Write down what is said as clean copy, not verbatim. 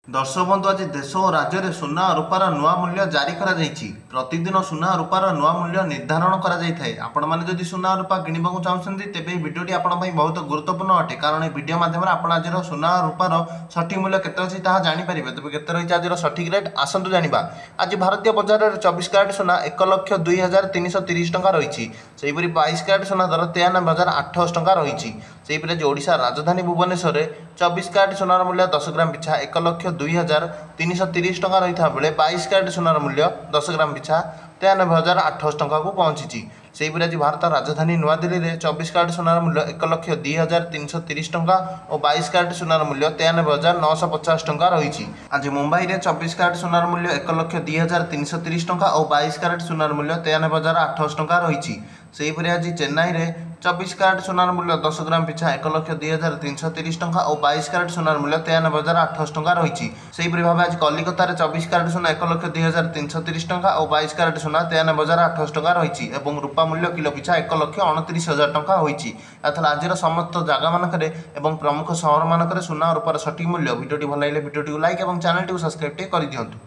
दर्शक बंधु आज देश और राज्य में सुना और रूपार नुआ मूल्य जारी करा प्रतिदिन सुना और रूपार नुआ मूल्य निर्धारण करा आपण मैंने जदि सुना और रूपा किणवा चाहते तेज भिडियोटी आपंपाई बहुत गुरुत्वपूर्ण अटे कारण ये भिडियो मध्यम आप आज सुना और रूपार सठिक मूल्य केते अच्छी जानीपर तेज केते रही आज सठिक रेट आसतु जाना। आज भारतीय बजार में 24 क्यारेट सुना 1,02,330 टंका रही। सेहीपरि 22 क्यारेट सुना दर 93,800 टंका रही। सेहीपरि आज ओडिशा राजधानी भुवनेश्वर में 24 क्यारेट सुनार मूल्य 10 ग्राम पिछा 1,02,330 टंका रही बेले 22 क्यारेट सुनार मूल्य 10 ग्राम पिछा 93,800 टंका को पहुंची। सेहीपरि आज भारत राजधानी नुआदिल्ली में 24 क्यारेट सुनार मूल्य 1,02,330 टंका और 22 क्यारेट सुनार मूल्य 93,950 टंका रही। आज मुंबई में 24 क्यारेट सुनार मूल्य 1,02,330 टंका और 22 क्यारेट सुनार मूल्य 93,800 टंका रही। सेहीपरि आज चेन्नई में 24 क्यारेट सुनार मूल्य 10 ग्राम पिछा 1,02,330 टंका और 22 क्यारेट सुनार मूल्य 93,800 टंका रही। सेहीपरि भाव आज कलिकता में 24 क्यारेट सुना 1,02,330 टंका और 22 क्यारेट सुना 93,800 टंका रही। रूपा मूल्य किलो पिछा 1,29,000 टंका होईछि। आज समस्त जगह मानक प्रमुख सहर मानक सुना और रूपार सठिक मूल्य भिडियोटी भल लगे भिडियोटी को लाइक और चैनल को सब्सक्राइब कर दियंतु।